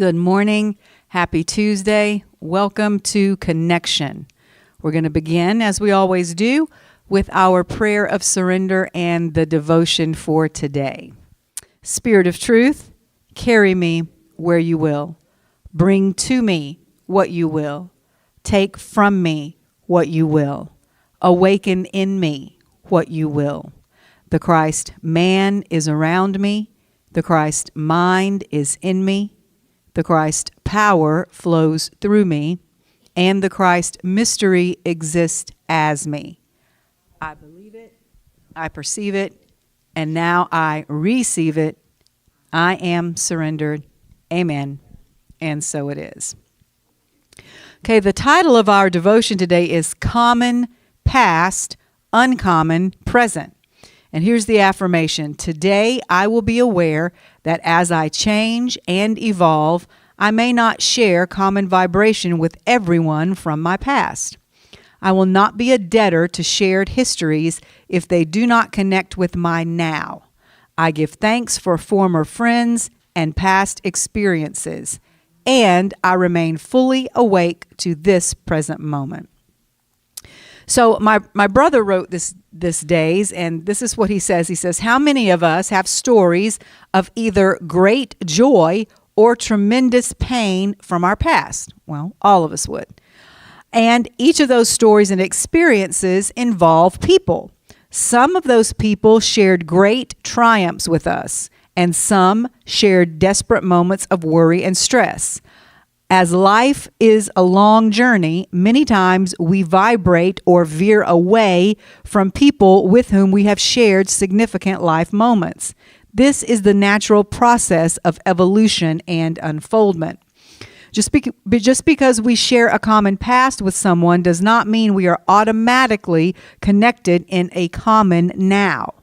Good morning. Happy Tuesday. Welcome to Connection. We're going to begin, as we always do, with our prayer of surrender and the devotion for today. Spirit of truth, carry me where you will. Bring to me what you will. Take from me what you will. Awaken in me what you will. The Christ man is around me. The Christ mind is in me. The Christ power flows through me, and the Christ mystery exists as me. I believe it, I perceive it, and now I receive it. I am surrendered. Amen. And so it is. Okay, the title of our devotion today is Common Past, Uncommon Present. And here's the affirmation. Today, I will be aware that as I change and evolve, I may not share common vibration with everyone from my past. I will not be a debtor to shared histories if they do not connect with my now. I give thanks for former friends and past experiences, and I remain fully awake to this present moment. So my brother wrote this days, and this is what he says. He says, how many of us have stories of either great joy or tremendous pain from our past? Well, all of us would. And each of those stories and experiences involve people. Some of those people shared great triumphs with us, and some shared desperate moments of worry and stress. As life is a long journey, many times we vibrate or veer away from people with whom we have shared significant life moments. This is the natural process of evolution and unfoldment. Just because we share a common past with someone does not mean we are automatically connected in a common now.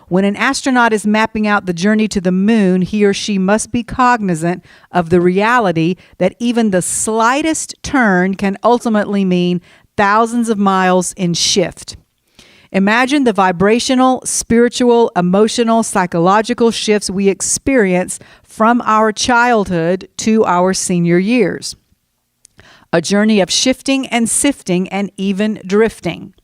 When an astronaut is mapping out the journey to the moon, he or she must be cognizant of the reality that even the slightest turn can ultimately mean thousands of miles in shift. Imagine the vibrational, spiritual, emotional, psychological shifts we experience from our childhood to our senior years. A journey of shifting and sifting and even drifting.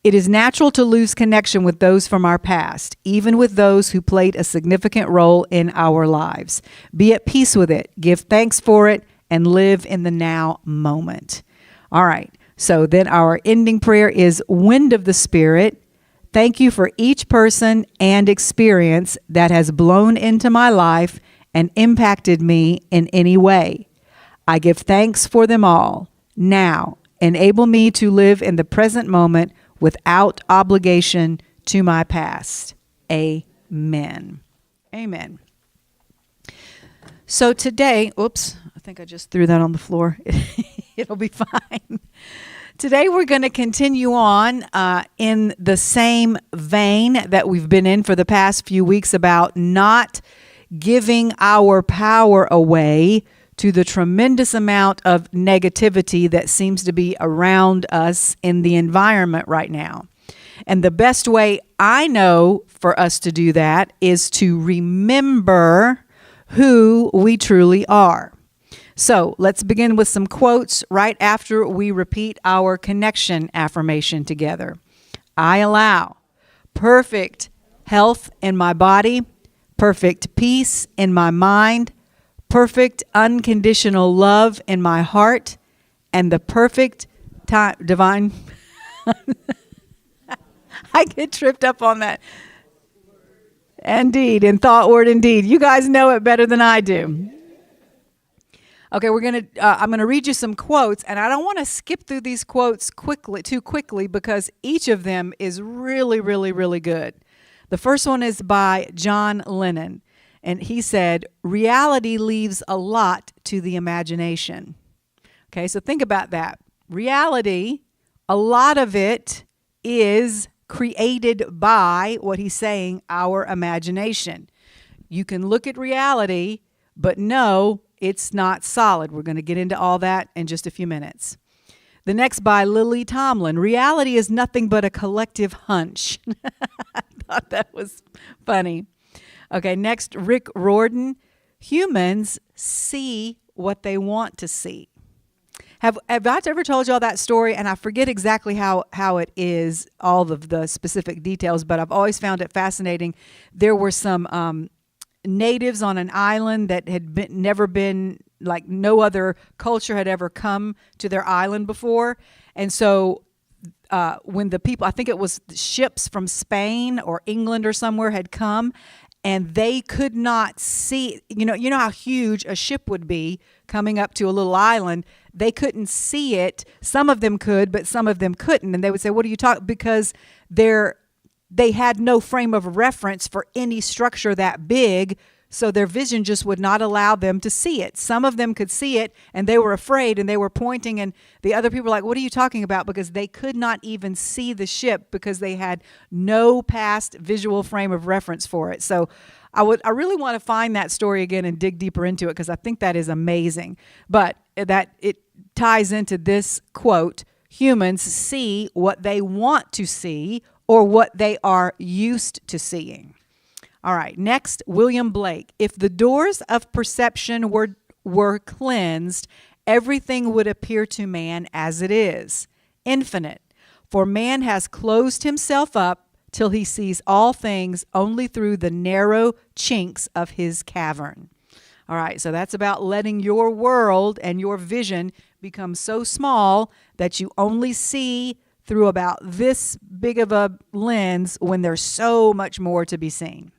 It is natural to lose connection with those from our past, even with those who played a significant role in our lives. Be at peace with it, give thanks for it, and live in the now moment. All right, so then our ending prayer is Wind of the Spirit. Thank you for each person and experience that has blown into my life and impacted me in any way. I give thanks for them all. Now, enable me to live in the present moment without obligation to my past. Amen. Amen. So today, oops, I think I just threw that on the floor. It'll be fine. Today we're going to continue on in the same vein that we've been in for the past few weeks about not giving our power away to the tremendous amount of negativity that seems to be around us in the environment right now. And the best way I know for us to do that is to remember who we truly are. So let's begin with some quotes right after we repeat our connection affirmation together. I allow perfect health in my body, perfect peace in my mind, perfect unconditional love in my heart, and the perfect divine. I get tripped up on that. Indeed, in thought, word, and deed. You guys know it better than I do. Okay, I'm gonna read you some quotes, and I don't want to skip through these quotes too quickly because each of them is really, really, really good. The first one is by John Lennon. And he said, reality leaves a lot to the imagination. Okay, so think about that. Reality, a lot of it is created by, what he's saying, our imagination. You can look at reality, but no, it's not solid. We're going to get into all that in just a few minutes. The next by Lily Tomlin. Reality is nothing but a collective hunch. I thought that was funny. Okay, next, Rick Riordan. Humans see what they want to see. Have I ever told y'all that story? And I forget exactly how it is, all of the specific details, but I've always found it fascinating. There were some natives on an island that had never been, like no other culture had ever come to their island before. And so when the people, I think it was ships from Spain or England or somewhere had come, and they could not see, you know how huge a ship would be coming up to a little island. They couldn't see it. Some of them could, but some of them couldn't. And they would say, what are you talking? Because they had no frame of reference for any structure that big, so their vision just would not allow them to see it. Some of them could see it, and they were afraid, and they were pointing, and the other people were like, what are you talking about? Because they could not even see the ship because they had no past visual frame of reference for it. So I really want to find that story again and dig deeper into it, because I think that is amazing. But that it ties into this quote: humans see what they want to see or what they are used to seeing. All right, next, William Blake. If the doors of perception were cleansed, everything would appear to man as it is, infinite. For man has closed himself up till he sees all things only through the narrow chinks of his cavern. All right, so that's about letting your world and your vision become so small that you only see through about this big of a lens when there's so much more to be seen.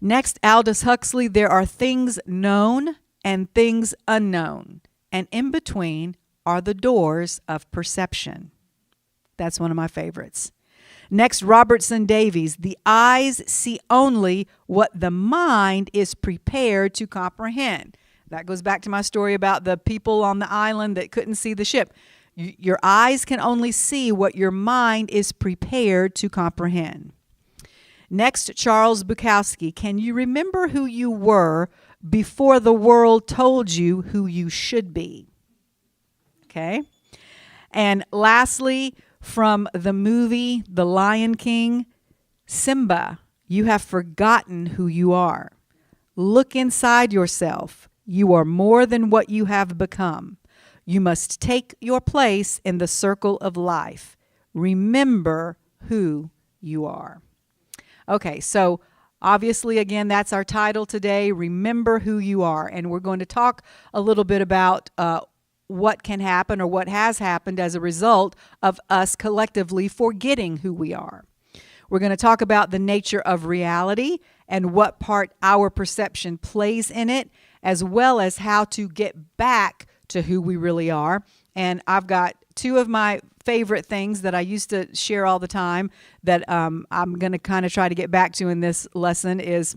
Next, Aldous Huxley, there are things known and things unknown, and in between are the doors of perception. That's one of my favorites. Next, Robertson Davies, the eyes see only what the mind is prepared to comprehend. That goes back to my story about the people on the island that couldn't see the ship. Your eyes can only see what your mind is prepared to comprehend. Next, Charles Bukowski, can you remember who you were before the world told you who you should be? Okay. And lastly, from the movie The Lion King, Simba, you have forgotten who you are. Look inside yourself. You are more than what you have become. You must take your place in the circle of life. Remember who you are. Okay, so obviously, again, that's our title today, Remember Who You Are. And we're going to talk a little bit about what can happen or what has happened as a result of us collectively forgetting who we are. We're going to talk about the nature of reality and what part our perception plays in it, as well as how to get back to who we really are. And I've got two of my favorite things that I used to share all the time that I'm going to kind of try to get back to in this lesson is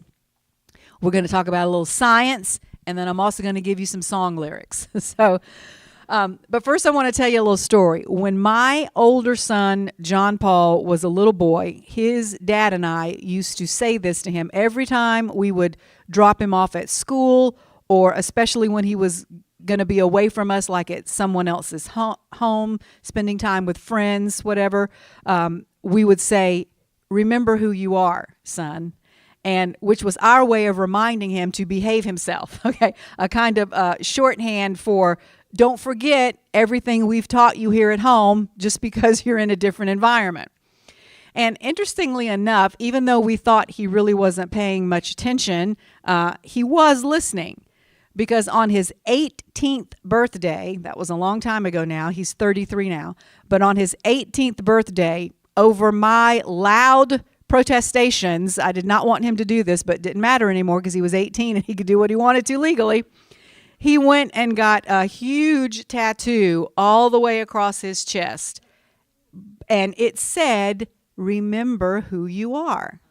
we're going to talk about a little science, and then I'm also going to give you some song lyrics. But first I want to tell you a little story. When my older son, John Paul, was a little boy, his dad and I used to say this to him every time we would drop him off at school, or especially when he was going to be away from us, like at someone else's home, spending time with friends, whatever. We would say, remember who you are, son. And which was our way of reminding him to behave himself. Okay. A kind of shorthand for don't forget everything we've taught you here at home just because you're in a different environment. And interestingly enough, even though we thought he really wasn't paying much attention, he was listening. Because on his 18th birthday, that was a long time ago now, he's 33 now, but on his 18th birthday, over my loud protestations, I did not want him to do this, but it didn't matter anymore because he was 18 and he could do what he wanted to legally. He went and got a huge tattoo all the way across his chest. And it said, remember who you are.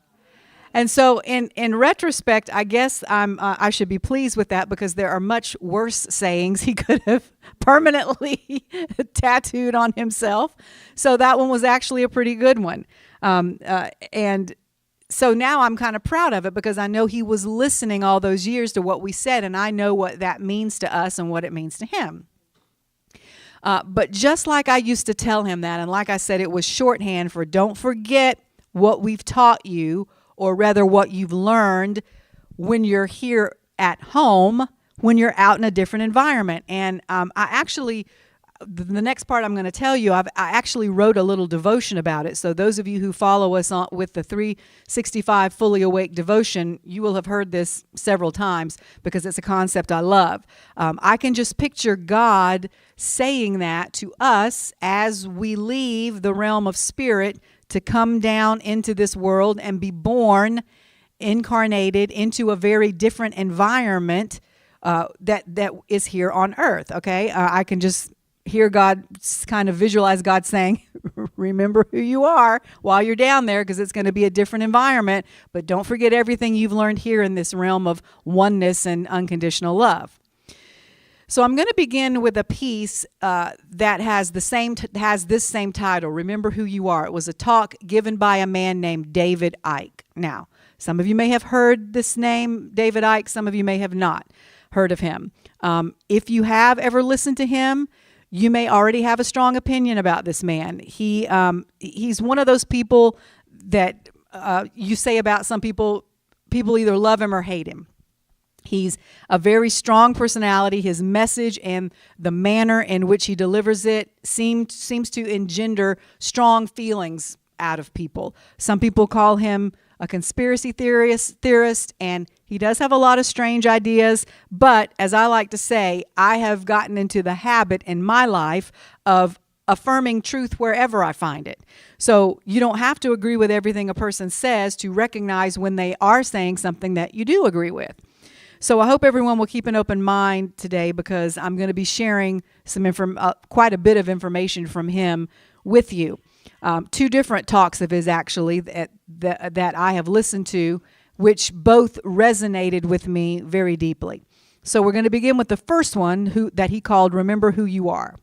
And so in retrospect, I guess I should be pleased with that because there are much worse sayings he could have permanently tattooed on himself. So that one was actually a pretty good one. And so now I'm kind of proud of it because I know he was listening all those years to what we said, and I know what that means to us and what it means to him. But just like I used to tell him that, and like I said, it was shorthand for don't forget what we've taught you, or rather what you've learned when you're here at home, when you're out in a different environment. And the next part I'm going to tell you, I actually wrote a little devotion about it. So those of you who follow us on with the 365 Fully Awake devotion, you will have heard this several times because it's a concept I love. I can just picture God saying that to us as we leave the realm of spirit to come down into this world and be born, incarnated into a very different environment that is here on earth. Okay, I can just hear God, kind of visualize God saying, remember who you are while you're down there, because it's going to be a different environment, but don't forget everything you've learned here in this realm of oneness and unconditional love. So I'm going to begin with a piece that has this same title, Remember Who You Are. It was a talk given by a man named David Icke. Now, some of you may have heard this name, David Icke. Some of you may have not heard of him. If you have ever listened to him, you may already have a strong opinion about this man. He's one of those people that you say about some people either love him or hate him. He's a very strong personality. His message and the manner in which he delivers it seems to engender strong feelings out of people. Some people call him a conspiracy theorist, and he does have a lot of strange ideas. But as I like to say, I have gotten into the habit in my life of affirming truth wherever I find it. So you don't have to agree with everything a person says to recognize when they are saying something that you do agree with. So I hope everyone will keep an open mind today, because I'm going to be sharing quite a bit of information from him with you. Two different talks of his, actually, that I have listened to, which both resonated with me very deeply. So we're going to begin with the first one that he called Remember Who You Are.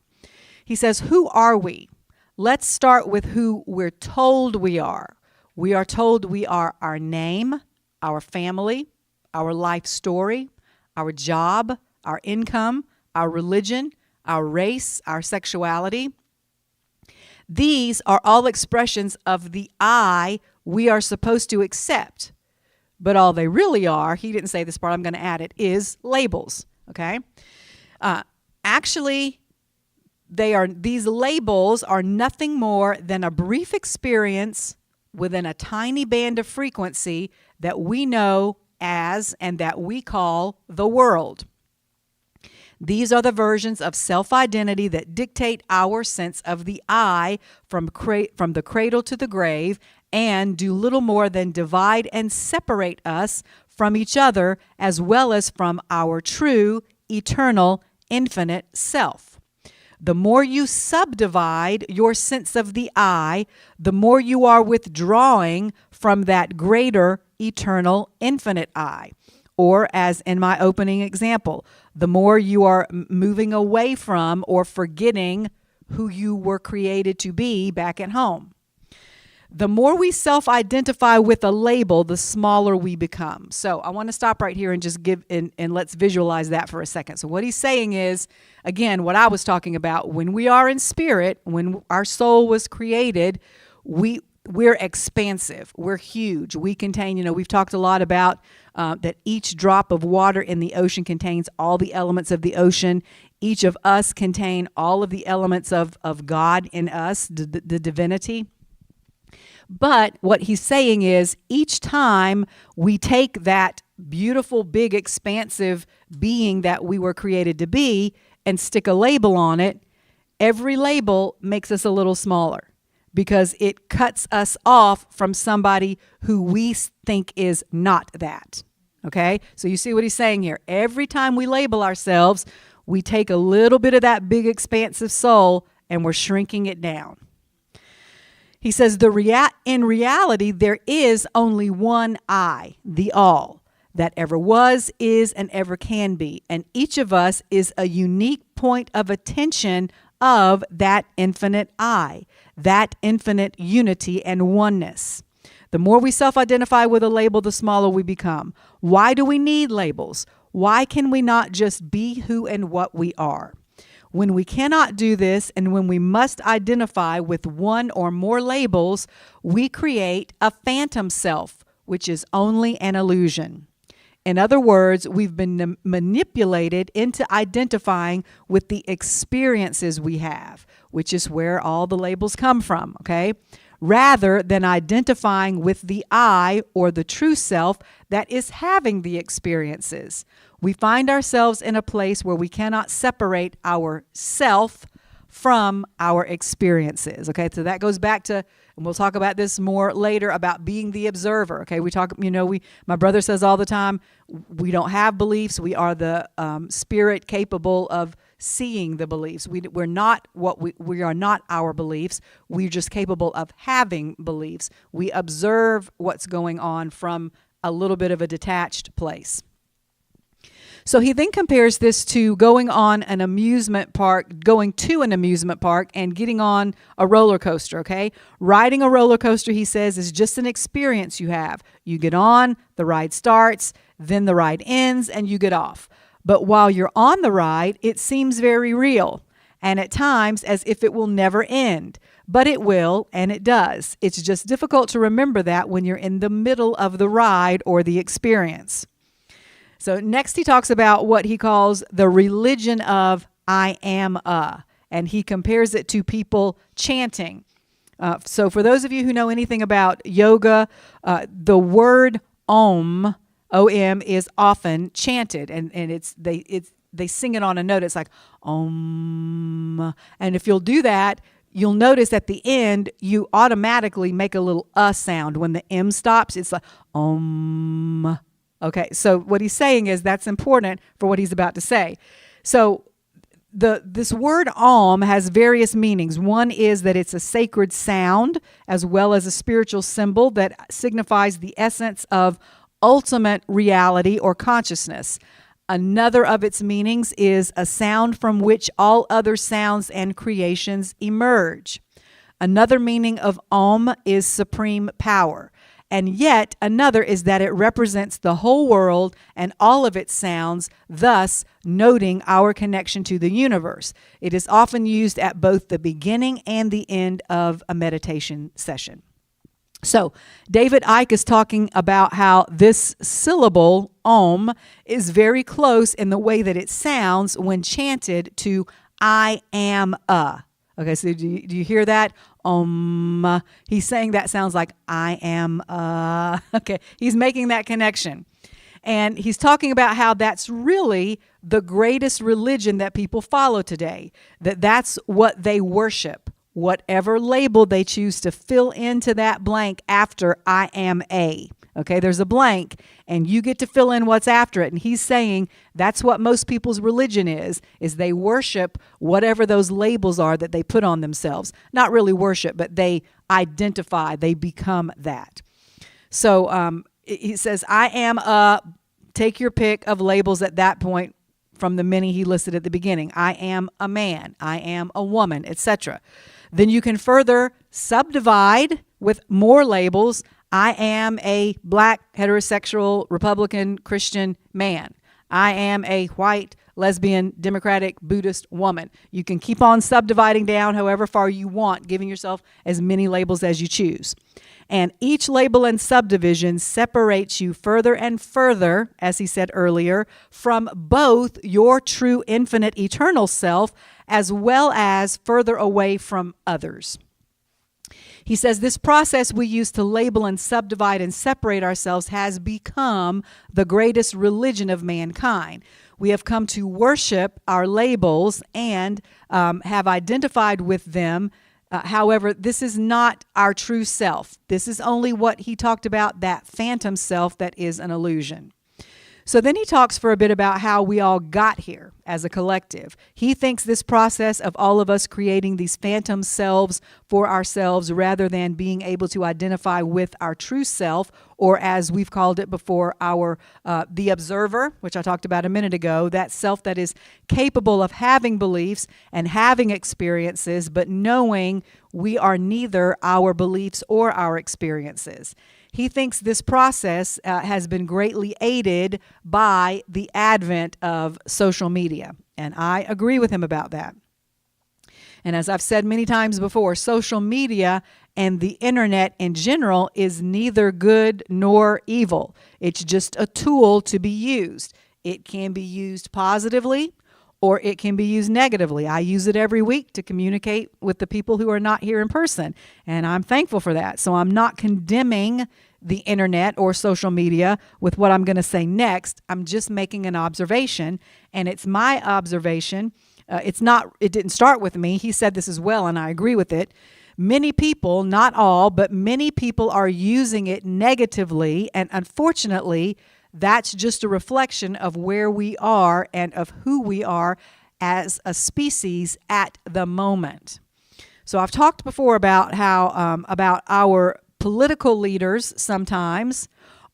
He says, who are we? Let's start with who we're told we are. We are told we are our name, our family, our life story, our job, our income, our religion, our race, our sexuality. These are all expressions of the I we are supposed to accept. But all they really are, he didn't say this part, I'm going to add it, is labels. Okay? Actually, these labels are nothing more than a brief experience within a tiny band of frequency that we know as and that we call the world. These are the versions of self-identity that dictate our sense of the I from the cradle to the grave, and do little more than divide and separate us from each other, as well as from our true, eternal, infinite self. The more you subdivide your sense of the I, the more you are withdrawing from that greater, eternal, infinite I. Or, as in my opening example, the more you are moving away from or forgetting who you were created to be back at home. The more we self-identify with a label, the smaller we become. So I want to stop right here and just and let's visualize that for a second. So what he's saying is, again, what I was talking about, when we are in spirit, when our soul was created, we're expansive. We're huge. We contain, we've talked a lot about that each drop of water in the ocean contains all the elements of the ocean. Each of us contain all of the elements of God in us, the divinity. But what he's saying is, each time we take that beautiful, big, expansive being that we were created to be and stick a label on it, every label makes us a little smaller, because it cuts us off from somebody who we think is not that. Okay? So you see what he's saying here. Every time we label ourselves, we take a little bit of that big, expansive soul and we're shrinking it down. He says, in reality, there is only one I, the all, that ever was, is, and ever can be. And each of us is a unique point of attention of that infinite I, that infinite unity and oneness. The more we self-identify with a label, the smaller we become. Why do we need labels? Why can we not just be who and what we are? When we cannot do this, and when we must identify with one or more labels, we create a phantom self, which is only an illusion. In other words, we've been manipulated into identifying with the experiences we have, which is where all the labels come from, okay? Rather than identifying with the I, or the true self that is having the experiences. We find ourselves in a place where we cannot separate our self from our experiences. Okay, so that goes back to, and we'll talk about this more later, about being the observer. Okay, we talk, my brother says all the time, we don't have beliefs. We are the spirit capable of seeing the beliefs. We're not we are not our beliefs. We're just capable of having beliefs. We observe what's going on from a little bit of a detached place. So he then compares this to going to an amusement park and getting on a roller coaster, okay? Riding a roller coaster, he says, is just an experience you have. You get on, the ride starts, then the ride ends, and you get off. But while you're on the ride, it seems very real, and at times as if it will never end. But it will, and it does. It's just difficult to remember that when you're in the middle of the ride or the experience. So next he talks about what he calls the religion of I am and he compares it to people chanting. So for those of you who know anything about yoga, the word Om, O-M, is often chanted, and they sing it on a note. It's like Om. And if you'll do that, you'll notice at the end, you automatically make a little sound. When the M stops, it's like Om. Okay, so what he's saying is that's important for what he's about to say. So this word Om has various meanings. One is that it's a sacred sound as well as a spiritual symbol that signifies the essence of ultimate reality or consciousness. Another of its meanings is a sound from which all other sounds and creations emerge. Another meaning of Om is supreme power. And yet another is that it represents the whole world and all of its sounds, thus noting our connection to the universe. It is often used at both the beginning and the end of a meditation session. So David Icke is talking about how this syllable, Om, is very close in the way that it sounds when chanted to I am a. Okay, so do you hear that? He's saying that sounds like I am. Okay, he's making that connection. And he's talking about how that's really the greatest religion that people follow today. That's what they worship. Whatever label they choose to fill into that blank after I am a. Okay, there's a blank, and you get to fill in what's after it. And he's saying that's what most people's religion is they worship whatever those labels are that they put on themselves. Not really worship, but they identify, they become that. So he says, I am take your pick of labels at that point from the many he listed at the beginning. I am a man, I am a woman, etc. Then you can further subdivide with more labels. I am a black, heterosexual, Republican, Christian man. I am a white, lesbian, Democratic, Buddhist woman. You can keep on subdividing down however far you want, giving yourself as many labels as you choose. And each label and subdivision separates you further and further, as he said earlier, from both your true, infinite, eternal self, as well as further away from others. He says this process we use to label and subdivide and separate ourselves has become the greatest religion of mankind. We have come to worship our labels and have identified with them. However, this is not our true self. This is only what he talked about, that phantom self that is an illusion. So then he talks for a bit about how we all got here as a collective. He thinks this process of all of us creating these phantom selves for ourselves rather than being able to identify with our true self, or as we've called it before, our the observer, which I talked about a minute ago, that self that is capable of having beliefs and having experiences, but knowing we are neither our beliefs or our experiences. He thinks this process has been greatly aided by the advent of social media, and I agree with him about that. And as I've said many times before, social media and the internet in general is neither good nor evil. It's just a tool to be used. It can be used positively or it can be used negatively. I use it every week to communicate with the people who are not here in person, and I'm thankful for that. So I'm not condemning the internet or social media with what I'm going to say next. I'm just making an observation, and it's my observation. It didn't start with me. He said this as well, and I agree with it. Many people, not all, but many people are using it negatively, and unfortunately, that's just a reflection of where we are and of who we are as a species at the moment. So I've talked before about how about our political leaders sometimes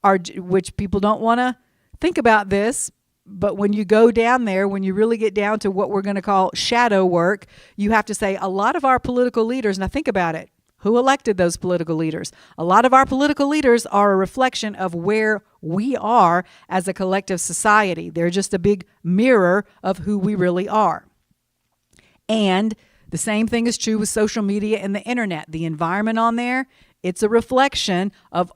are, which people don't want to think about this, but when you go down there, when you really get down to what we're going to call shadow work, you have to say a lot of our political leaders, now think about it, who elected those political leaders? A lot of our political leaders are a reflection of where we are as a collective society. They're just a big mirror of who we really are. And the same thing is true with social media and the internet. The environment on there, it's a reflection of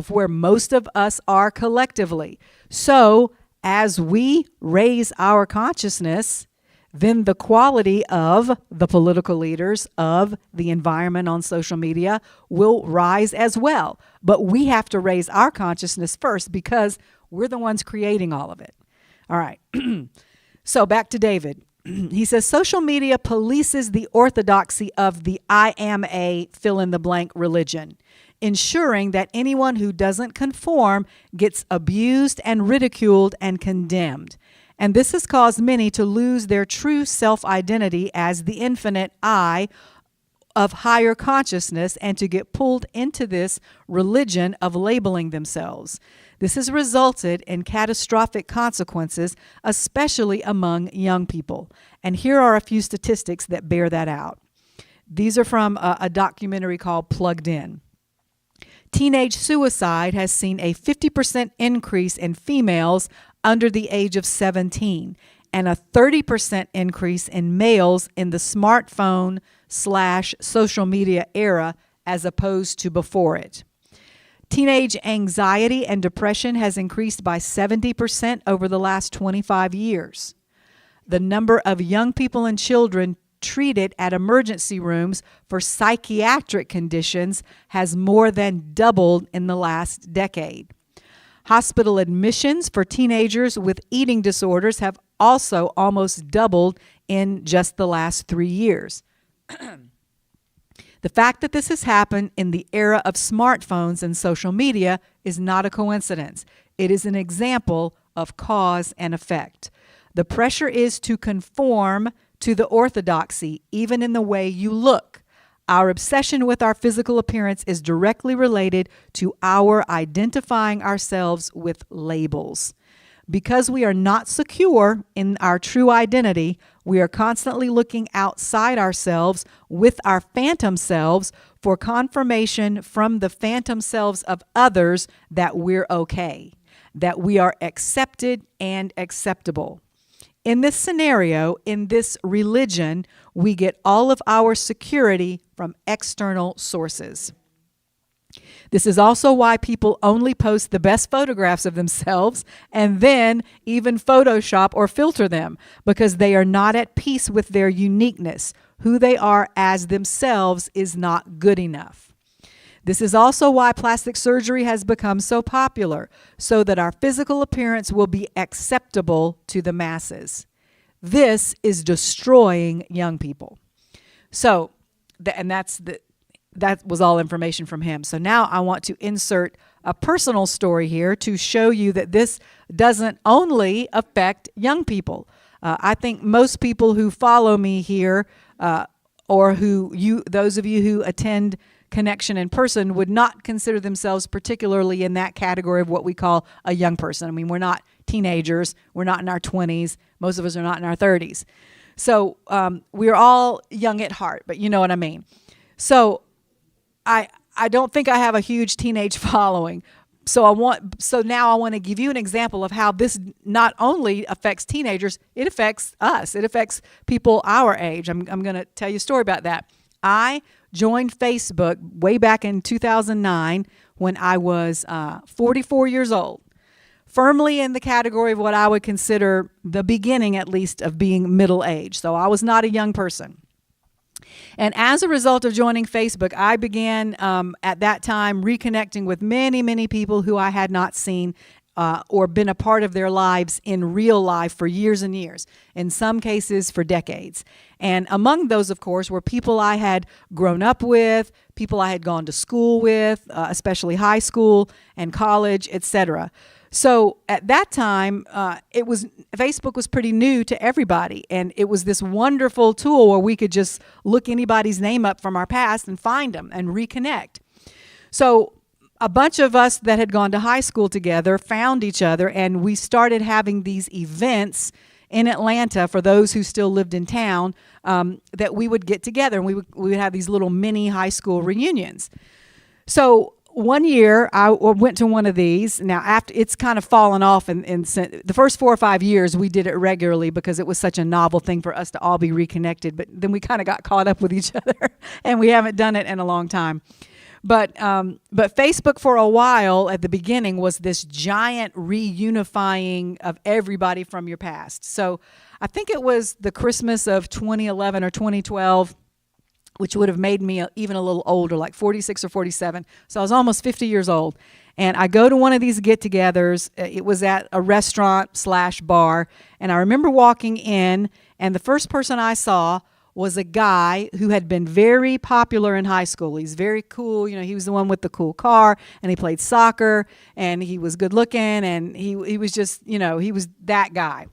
where most of us are collectively. So as we raise our consciousness, then the quality of the political leaders, of the environment on social media will rise as well. But we have to raise our consciousness first because we're the ones creating all of it. All right. So back to David. He says, social media polices the orthodoxy of the I am a fill-in-the-blank religion, ensuring that anyone who doesn't conform gets abused and ridiculed and condemned. And this has caused many to lose their true self-identity as the infinite I of higher consciousness and to get pulled into this religion of labeling themselves. This has resulted in catastrophic consequences, especially among young people. And here are a few statistics that bear that out. These are from a documentary called Plugged In. Teenage suicide has seen a 50% increase in females under the age of 17 and a 30% increase in males in the smartphone/social media era as opposed to before it. Teenage anxiety and depression has increased by 70% over the last 25 years. The number of young people and children treated at emergency rooms for psychiatric conditions has more than doubled in the last decade. Hospital admissions for teenagers with eating disorders have also almost doubled in just the last 3 years. The fact that this has happened in the era of smartphones and social media is not a coincidence. It is an example of cause and effect. The pressure is to conform to the orthodoxy, even in the way you look. Our obsession with our physical appearance is directly related to our identifying ourselves with labels. Because we are not secure in our true identity, we are constantly looking outside ourselves with our phantom selves for confirmation from the phantom selves of others that we're okay, that we are accepted and acceptable. In this scenario, in this religion, we get all of our security from external sources. This is also why people only post the best photographs of themselves and then even Photoshop or filter them because they are not at peace with their uniqueness. Who they are as themselves is not good enough. This is also why plastic surgery has become so popular, so that our physical appearance will be acceptable to the masses. This is destroying young people. So, that was all information from him. So now I want to insert a personal story here to show you that this doesn't only affect young people. I think most people who follow me here, or those of you who attend Connection in person, would not consider themselves particularly in that category of what we call a young person. I mean, we're not teenagers. We're not in our 20s. Most of us are not in our 30s. So we're all young at heart, but you know what I mean. So I don't think I have a huge teenage following. So now I want to give you an example of how this not only affects teenagers, it affects us. It affects people our age. I'm going to tell you a story about that. I joined Facebook way back in 2009 when I was 44 years old, firmly in the category of what I would consider the beginning, at least, of being middle-aged. So I was not a young person. And as a result of joining Facebook, I began at that time reconnecting with many, many people who I had not seen or been a part of their lives in real life for years and years, in some cases for decades. And among those, of course, were people I had grown up with, people I had gone to school with, especially high school and college, etc. So at that time, Facebook was pretty new to everybody, and it was this wonderful tool where we could just look anybody's name up from our past and find them and reconnect. So a bunch of us that had gone to high school together found each other, and we started having these events in Atlanta for those who still lived in town, that we would get together, and we would have these little mini high school reunions. So one year, I went to one of these. Now, after it's kind of fallen off, in the first 4 or 5 years, we did it regularly because it was such a novel thing for us to all be reconnected. But then we kind of got caught up with each other, and we haven't done it in a long time. But Facebook for a while at the beginning was this giant reunifying of everybody from your past. So I think it was the Christmas of 2011 or 2012, which would have made me even a little older, like 46 or 47. So I was almost 50 years old. And I go to one of these get-togethers. It was at a restaurant/bar. And I remember walking in, and the first person I saw was a guy who had been very popular in high school. He's very cool. He was the one with the cool car, and he played soccer, and he was good looking, and he was just, he was that guy.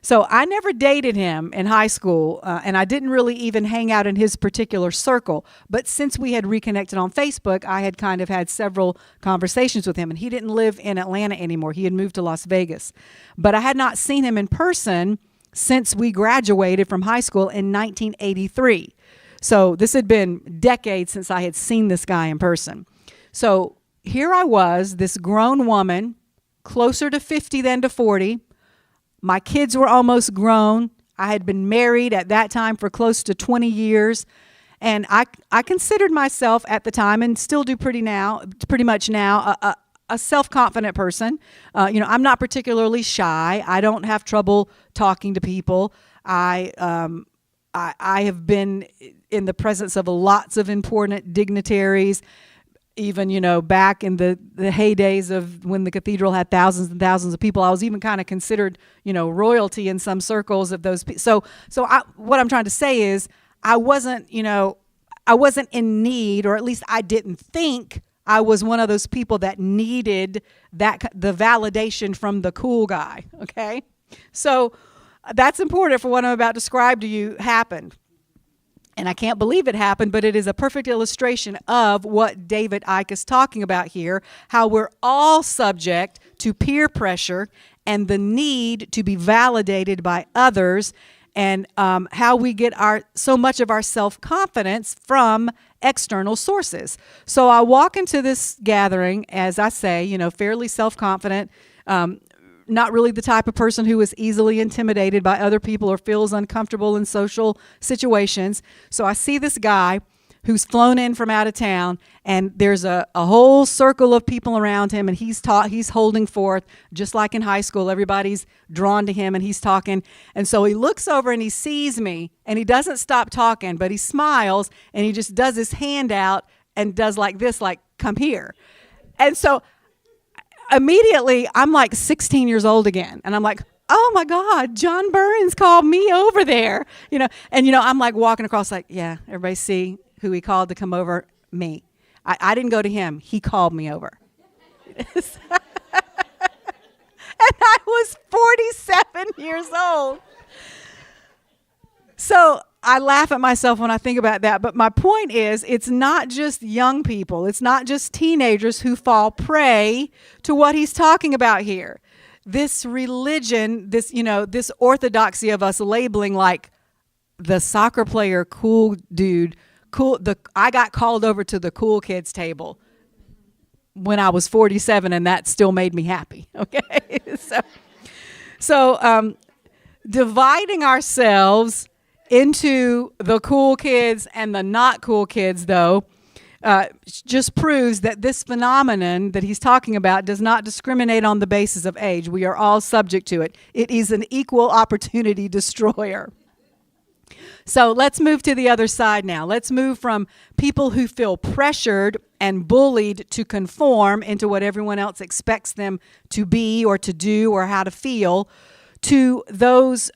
So I never dated him in high school, and I didn't really even hang out in his particular circle. But since we had reconnected on Facebook, I had kind of had several conversations with him, and he didn't live in Atlanta anymore. He had moved to Las Vegas. But I had not seen him in person since we graduated from high school in 1983. So this had been decades since I had seen this guy in person. So here I was, this grown woman, closer to 50 than to 40. My kids were almost grown. I had been married at that time for close to 20 years. And I considered myself at the time, and still do pretty much now, a self-confident person. I'm not particularly shy. I don't have trouble talking to people. I have been in the presence of lots of important dignitaries, even, back in the heydays of when the cathedral had thousands and thousands of people. I was even kind of considered, royalty in some circles of those people. So what I'm trying to say is I wasn't in need, or at least I didn't think I was one of those people that needed the validation from the cool guy, okay? So that's important for what I'm about to describe to you happened. And I can't believe it happened, but it is a perfect illustration of what David Icke is talking about here, how we're all subject to peer pressure and the need to be validated by others, and how we get so much of our self-confidence from external sources. So I walk into this gathering, as I say, fairly self-confident, not really the type of person who is easily intimidated by other people or feels uncomfortable in social situations. So I see this guy who's flown in from out of town, and there's a whole circle of people around him, and he's holding forth, just like in high school. Everybody's drawn to him, and he's talking. And so he looks over and he sees me, and he doesn't stop talking, but he smiles, and he just does his hand out and does like this, like, come here. And so immediately I'm like 16 years old again, and I'm like, oh my God, John Burns called me over there, and I'm like walking across like, yeah, everybody see who he called to come over? Me. I didn't go to him. He called me over. And I was 47 years old. So I laugh at myself when I think about that. But my point is, it's not just young people. It's not just teenagers who fall prey to what he's talking about here. This religion, this orthodoxy of us labeling like the soccer player, cool dude, I got called over to the cool kids table. when I was 47, and that still made me happy. Okay, so dividing ourselves into the cool kids and the not cool kids, though, just proves that this phenomenon that he's talking about does not discriminate on the basis of age. We are all subject to it. It is an equal opportunity destroyer. So let's move to the other side now. Let's move from people who feel pressured and bullied to conform into what everyone else expects them to be or to do or how to feel, to those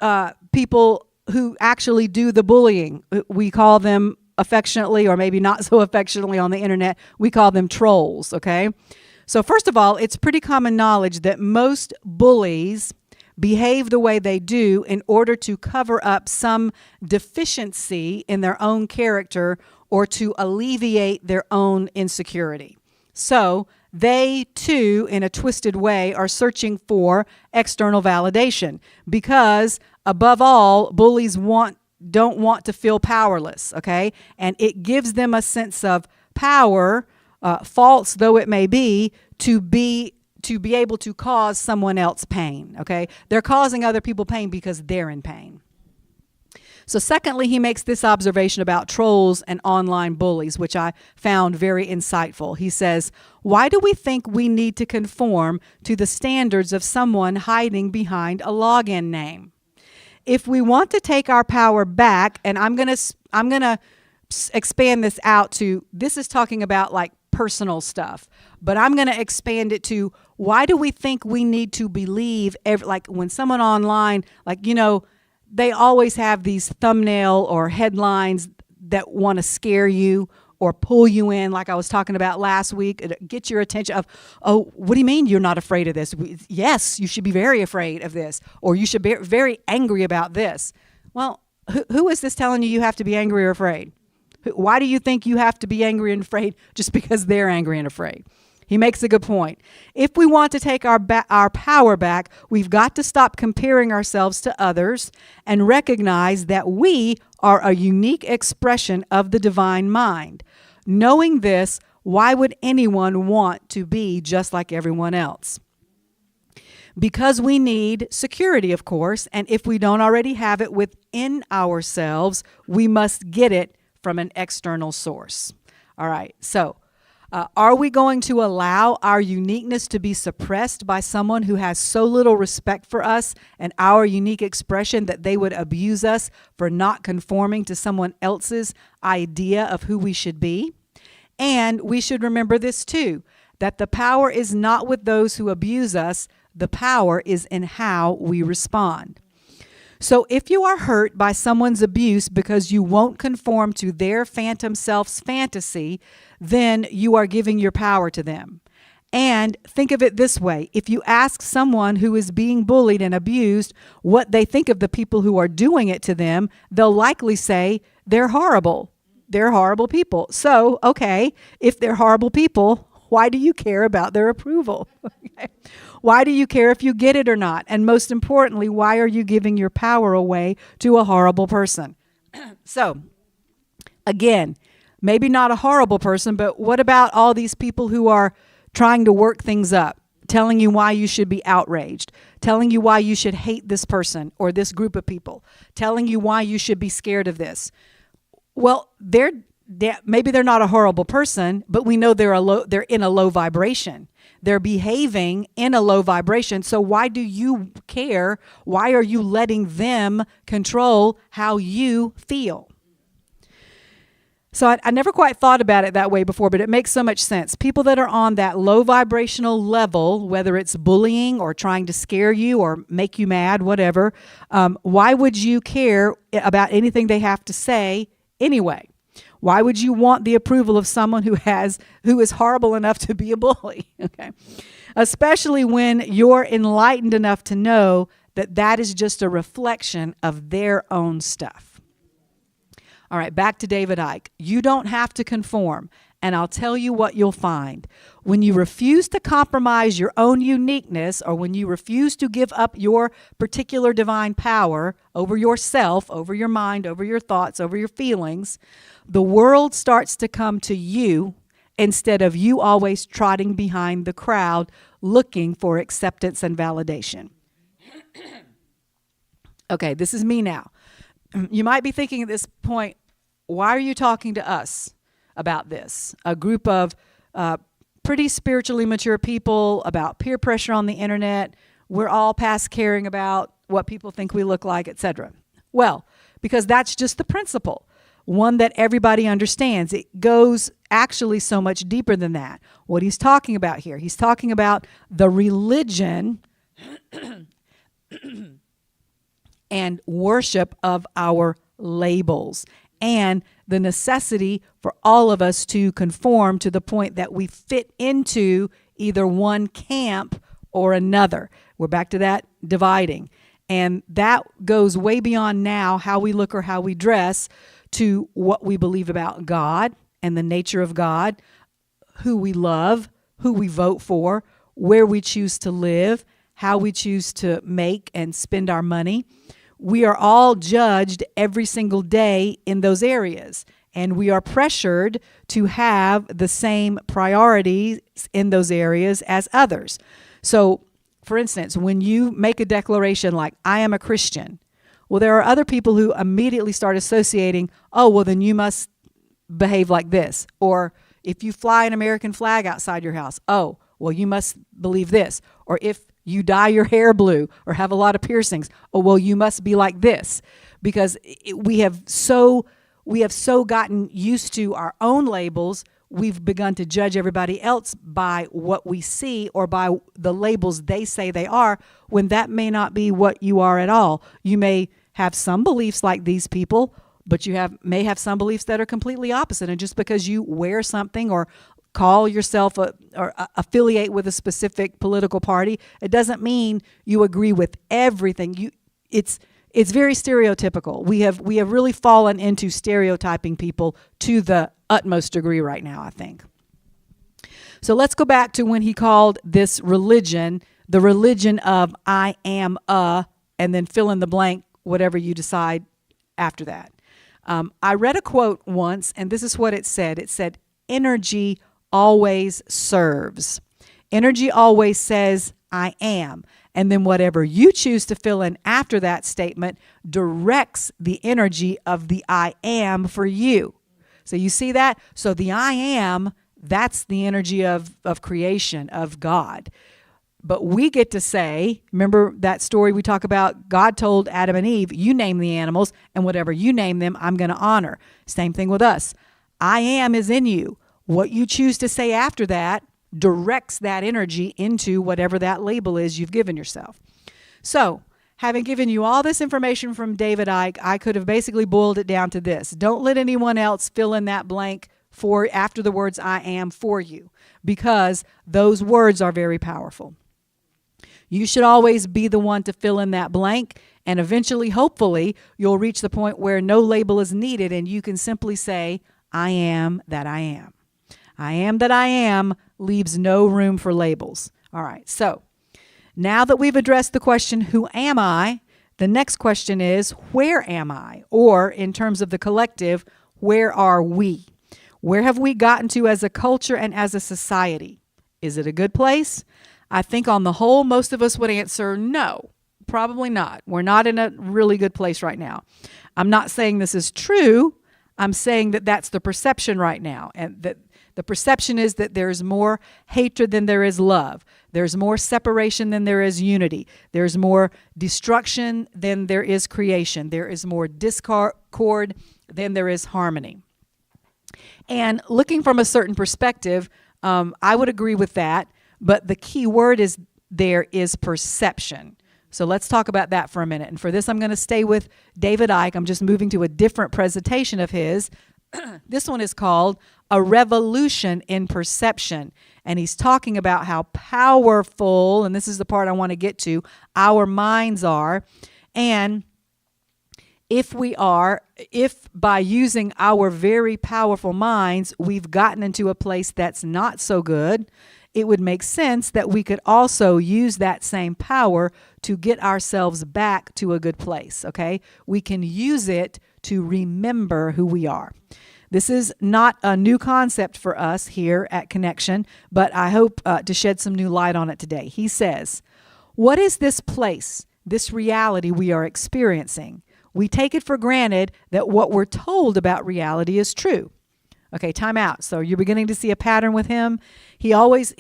people who actually do the bullying. We call them affectionately, or maybe not so affectionately on the internet, we call them trolls, okay? So first of all, it's pretty common knowledge that most bullies behave the way they do in order to cover up some deficiency in their own character or to alleviate their own insecurity. So they, too, in a twisted way, are searching for external validation because, above all, bullies don't want to feel powerless, okay? And it gives them a sense of power, false though it may be, to be able to cause someone else pain, okay? They're causing other people pain because they're in pain. So secondly, he makes this observation about trolls and online bullies, which I found very insightful. He says, why do we think we need to conform to the standards of someone hiding behind a login name? If we want to take our power back, and I'm going to expand this out to, this is talking about like personal stuff, but I'm going to expand it to, why do we think we need to believe, like when someone online, like, you know, they always have these thumbnail or headlines that want to scare you or pull you in, like I was talking about last week, get your attention of, oh, what do you mean you're not afraid of this? Yes, you should be very afraid of this, or you should be very angry about this. Well, who is this telling you have to be angry or afraid? Why do you think you have to be angry and afraid just because they're angry and afraid? He makes a good point. If we want to take our power back, we've got to stop comparing ourselves to others and recognize that we are a unique expression of the divine mind. Knowing this, why would anyone want to be just like everyone else? Because we need security, of course, and if we don't already have it within ourselves, we must get it from an external source. All right, so are we going to allow our uniqueness to be suppressed by someone who has so little respect for us and our unique expression that they would abuse us for not conforming to someone else's idea of who we should be? And we should remember this too, that the power is not with those who abuse us, the power is in how we respond. So if you are hurt by someone's abuse because you won't conform to their phantom self's fantasy, then you are giving your power to them. And think of it this way. If you ask someone who is being bullied and abused what they think of the people who are doing it to them, they'll likely say they're horrible. They're horrible people. So, okay, if they're horrible people, why do you care about their approval? Why do you care if you get it or not? And most importantly, why are you giving your power away to a horrible person? So, again, maybe not a horrible person, but what about all these people who are trying to work things up, telling you why you should be outraged, telling you why you should hate this person or this group of people, telling you why you should be scared of this? Well, maybe they're not a horrible person, but we know they're in a low vibration. They're behaving in a low vibration. So why do you care? Why are you letting them control how you feel? So I never quite thought about it that way before, but it makes so much sense. People that are on that low vibrational level, whether it's bullying or trying to scare you or make you mad, whatever, why would you care about anything they have to say anyway? Why would you want the approval of someone who is horrible enough to be a bully? Okay, especially when you're enlightened enough to know that that is just a reflection of their own stuff. All right, back to David Icke. You don't have to conform, and I'll tell you what you'll find. When you refuse to compromise your own uniqueness, or when you refuse to give up your particular divine power over yourself, over your mind, over your thoughts, over your feelings, the world starts to come to you instead of you always trotting behind the crowd looking for acceptance and validation. Okay, this is me now. You might be thinking at this point, why are you talking to us about this? A group of pretty spiritually mature people about peer pressure on the internet. We're all past caring about what people think we look like, etc. Well, because that's just the principle, one that everybody understands. It goes actually so much deeper than that. What he's talking about here, he's talking about the religion and worship of our labels and the necessity for all of us to conform to the point that we fit into either one camp or another. We're back to that dividing. And that goes way beyond now how we look or how we dress to what we believe about God and the nature of God, who we love, who we vote for, where we choose to live, how we choose to make and spend our money. We are all judged every single day in those areas, and we are pressured to have the same priorities in those areas as others. So, for instance, when you make a declaration like, I am a Christian, well, there are other people who immediately start associating, oh, well, then you must behave like this. Or if you fly an American flag outside your house, oh, well, you must believe this. Or if you dye your hair blue or have a lot of piercings, oh, well, you must be like this. Because we have so gotten used to our own labels, we've begun to judge everybody else by what we see or by the labels they say they are, when that may not be what you are at all. You may have some beliefs like these people, but you may have some beliefs that are completely opposite. And just because you wear something or call yourself or affiliate with a specific political party, it doesn't mean you agree with everything. It's very stereotypical. We have really fallen into stereotyping people to the utmost degree right now, I think. So let's go back to when he called this religion the religion of I am and then fill in the blank, whatever you decide after that. I read a quote once, and this is what it said. It said, energy always serves. Energy always says, I am. And then whatever you choose to fill in after that statement directs the energy of the I am for you. So you see that? So the I am, that's the energy of creation, of God. But we get to say, remember that story we talk about, God told Adam and Eve, you name the animals, and whatever you name them, I'm going to honor. Same thing with us. I am is in you. What you choose to say after that directs that energy into whatever that label is you've given yourself. So, having given you all this information from David Icke, I could have basically boiled it down to this. Don't let anyone else fill in that blank for after the words I am for you, because those words are very powerful. You should always be the one to fill in that blank, and eventually, hopefully, you'll reach the point where no label is needed and you can simply say, I am that I am. I am that I am leaves no room for labels. All right, so now that we've addressed the question, who am I? The next question is, where am I? Or in terms of the collective, where are we? Where have we gotten to as a culture and as a society? Is it a good place? I think on the whole, most of us would answer no, probably not. We're not in a really good place right now. I'm not saying this is true. I'm saying that that's the perception right now, and that the perception is that there's more hatred than there is love. There's more separation than there is unity. There's more destruction than there is creation. There is more discord than there is harmony. And looking from a certain perspective, I would agree with that. But the key word is perception. So let's talk about that for a minute. And for this, I'm going to stay with David Icke. I'm just moving to a different presentation of his. This one is called A Revolution in Perception. And he's talking about how powerful, and this is the part I want to get to, our minds are. And if by using our very powerful minds, we've gotten into a place that's not so good, it would make sense that we could also use that same power to get ourselves back to a good place, okay? We can use it to remember who we are. This is not a new concept for us here at Connection, but I hope to shed some new light on it today. He says, what is this place, this reality we are experiencing? We take it for granted that what we're told about reality is true. Okay, time out. So you're beginning to see a pattern with him. He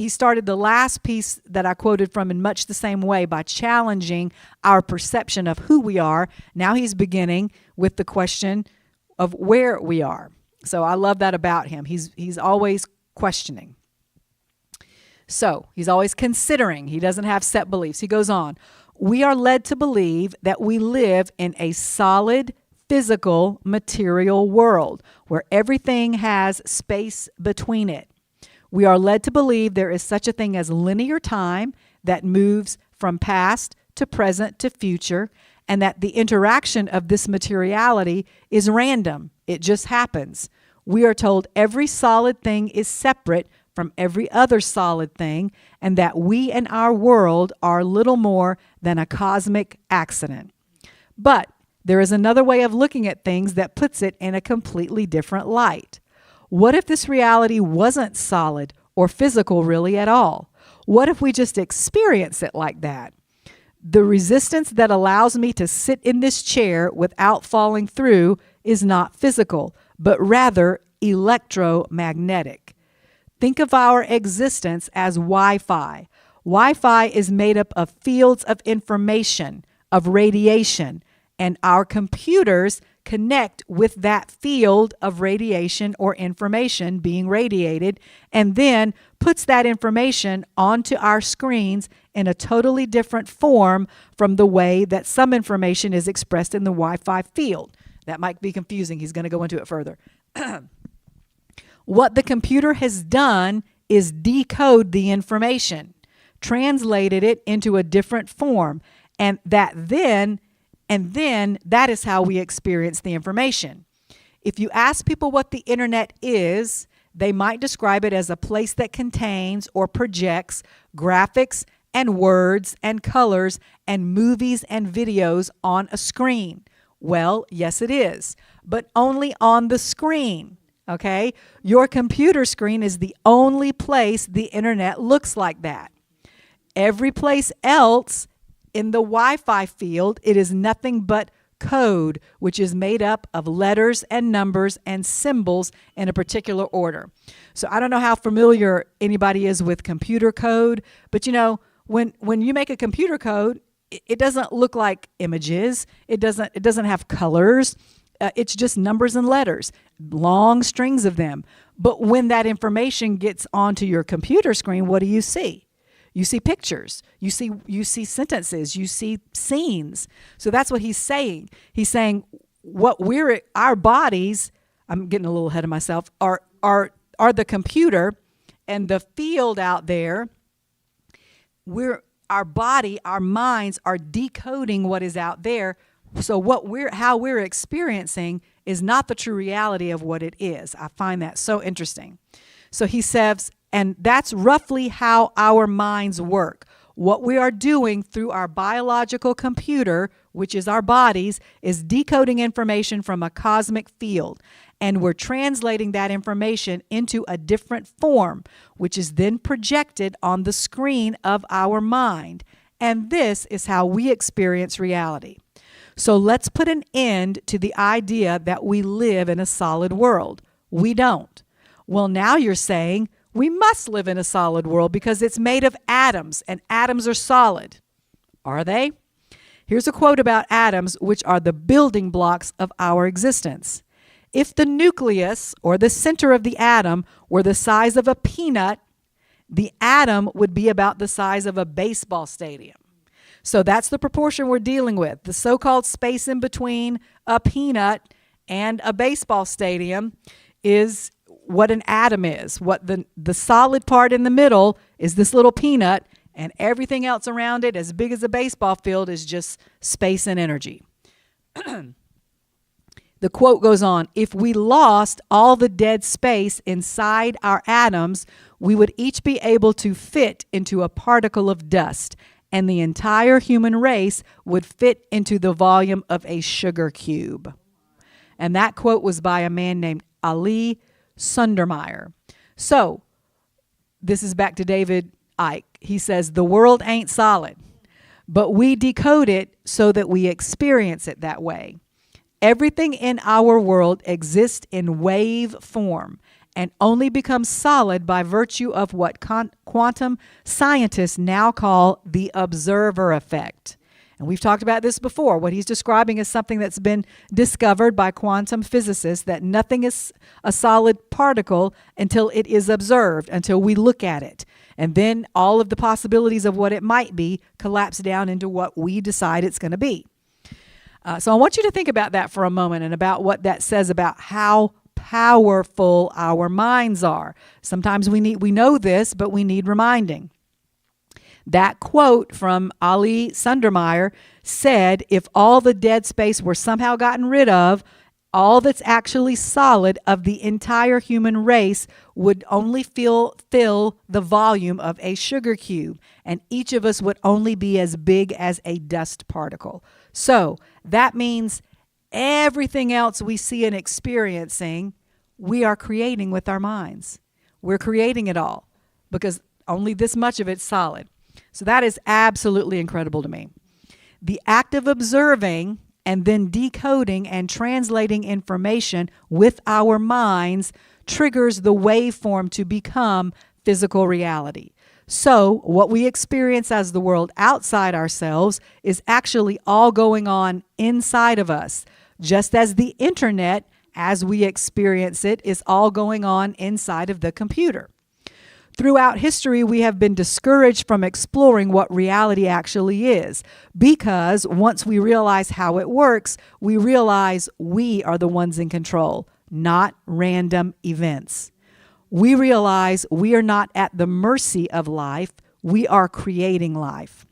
started the last piece that I quoted from in much the same way by challenging our perception of who we are. Now he's beginning with the question of where we are. So I love that about him. He's always questioning. So he's always considering. He doesn't have set beliefs. He goes on. We are led to believe that we live in a solid, physical, material world where everything has space between it. We are led to believe there is such a thing as linear time that moves from past to present to future, and that the interaction of this materiality is random. It just happens. We are told every solid thing is separate from every other solid thing, and that we and our world are little more than a cosmic accident. But there is another way of looking at things that puts it in a completely different light. What if this reality wasn't solid or physical really at all? What if we just experience it like that? The resistance that allows me to sit in this chair without falling through is not physical, but rather electromagnetic. Think of our existence as Wi-Fi. Wi-Fi is made up of fields of information, of radiation, and our computers connect with that field of radiation or information being radiated, and then puts that information onto our screens in a totally different form from the way that some information is expressed in the Wi-Fi field. That might be confusing. He's going to go into it further. What the computer has done is decode the information, translated it into a different form, and then that is how we experience the information. If you ask people what the internet is, they might describe it as a place that contains or projects graphics and words and colors and movies and videos on a screen. Well, yes, it is, but only on the screen. Okay? Your computer screen is the only place the internet looks like that. Every place else in the Wi-Fi field, it is nothing but code, which is made up of letters and numbers and symbols in a particular order. So I don't know how familiar anybody is with computer code, but you know, when you make a computer code, it doesn't look like images. It doesn't have colors. It's just numbers and letters, long strings of them. But when that information gets onto your computer screen, what do you see? You see pictures, you see sentences, you see scenes. So that's what he's saying. He's saying our bodies, I'm getting a little ahead of myself, are the computer, and the field out there, our body, our minds are decoding what is out there. So how we're experiencing is not the true reality of what it is. I find that so interesting. So he says, and that's roughly how our minds work. What we are doing through our biological computer, which is our bodies, is decoding information from a cosmic field. And we're translating that information into a different form, which is then projected on the screen of our mind. And this is how we experience reality. So let's put an end to the idea that we live in a solid world. We don't. Well, now you're saying we must live in a solid world because it's made of atoms, and atoms are solid. Are they? Here's a quote about atoms, which are the building blocks of our existence. If the nucleus, or the center of the atom, were the size of a peanut, the atom would be about the size of a baseball stadium. So that's the proportion we're dealing with. The so-called space in between a peanut and a baseball stadium is what an atom is. What the solid part in the middle is this little peanut, and everything else around it, as big as a baseball field, is just space and energy. The quote goes on, if we lost all the dead space inside our atoms, we would each be able to fit into a particle of dust, and the entire human race would fit into the volume of a sugar cube. And that quote was by a man named Ali Sundermeyer. So, this is back to David Icke. He says, the world ain't solid, but we decode it so that we experience it that way. Everything in our world exists in wave form and only becomes solid by virtue of what quantum scientists now call the observer effect. And we've talked about this before. What he's describing is something that's been discovered by quantum physicists, that nothing is a solid particle until it is observed, until we look at it. And then all of the possibilities of what it might be collapse down into what we decide it's going to be. So I want you to think about that for a moment and about what that says about how powerful our minds are. Sometimes we know this, but we need reminding. That quote from Ali Sundermeyer said, if all the dead space were somehow gotten rid of, all that's actually solid of the entire human race would only fill the volume of a sugar cube, and each of us would only be as big as a dust particle. So that means everything else we see and experiencing, we are creating with our minds. We're creating it all because only this much of it's solid. So that is absolutely incredible to me. The act of observing and then decoding and translating information with our minds triggers the waveform to become physical reality. So what we experience as the world outside ourselves is actually all going on inside of us, just as the internet, as we experience it, is all going on inside of the computer. Throughout history, we have been discouraged from exploring what reality actually is, because once we realize how it works, we realize we are the ones in control, not random events. We realize we are not at the mercy of life, we are creating life.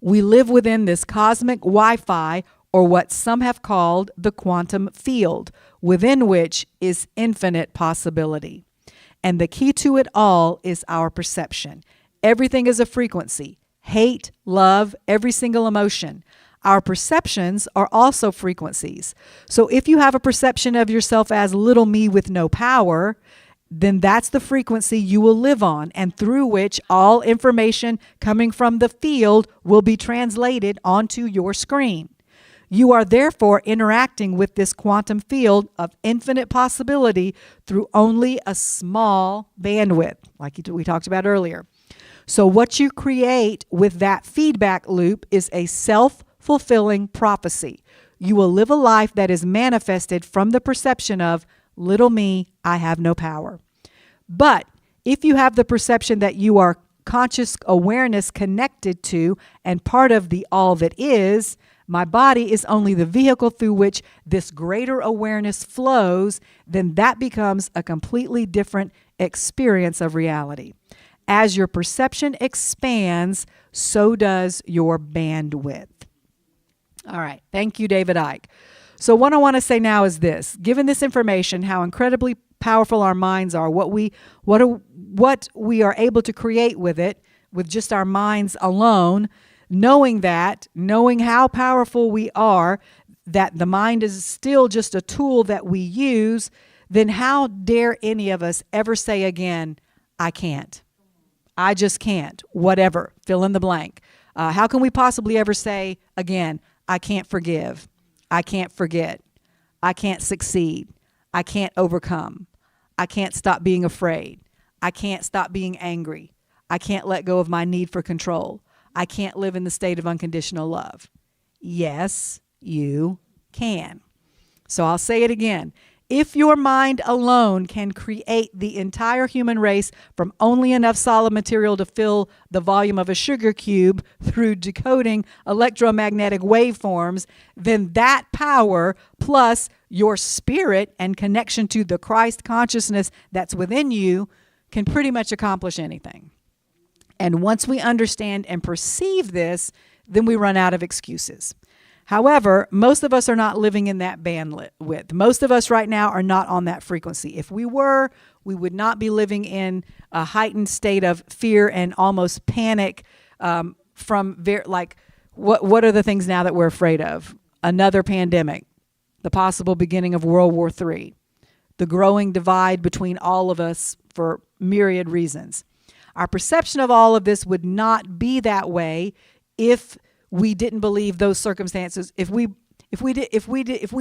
We live within this cosmic Wi-Fi, or what some have called the quantum field, within which is infinite possibility. And the key to it all is our perception. Everything is a frequency. Hate, love, every single emotion. Our perceptions are also frequencies. So if you have a perception of yourself as little me with no power, then that's the frequency you will live on, and through which all information coming from the field will be translated onto your screen. You are therefore interacting with this quantum field of infinite possibility through only a small bandwidth, like we talked about earlier. So what you create with that feedback loop is a self-fulfilling prophecy. You will live a life that is manifested from the perception of, little me, I have no power. But if you have the perception that you are conscious awareness connected to and part of the all that is, my body is only the vehicle through which this greater awareness flows, then that becomes a completely different experience of reality. As your perception expands, so does your bandwidth. All right. Thank you, David Icke. So what I want to say now is this. Given this information, how incredibly powerful our minds are, what we are able to create with it, with just our minds alone, knowing how powerful we are, that the mind is still just a tool that we use, then how dare any of us ever say again, I can't. I just can't. Whatever. Fill in the blank. How can we possibly ever say again, I can't forgive. I can't forget. I can't succeed. I can't overcome. I can't stop being afraid. I can't stop being angry. I can't let go of my need for control. I can't live in the state of unconditional love. Yes, you can. So I'll say it again. If your mind alone can create the entire human race from only enough solid material to fill the volume of a sugar cube through decoding electromagnetic waveforms, then that power plus your spirit and connection to the Christ consciousness that's within you can pretty much accomplish anything. And once we understand and perceive this, then we run out of excuses. However, most of us are not living in that bandwidth. Most of us right now are not on that frequency. If we were, we would not be living in a heightened state of fear and almost panic what are the things now that we're afraid of? Another pandemic, the possible beginning of World War III, the growing divide between all of us for myriad reasons. Our perception of all of this would not be that way if we didn't believe those circumstances. If we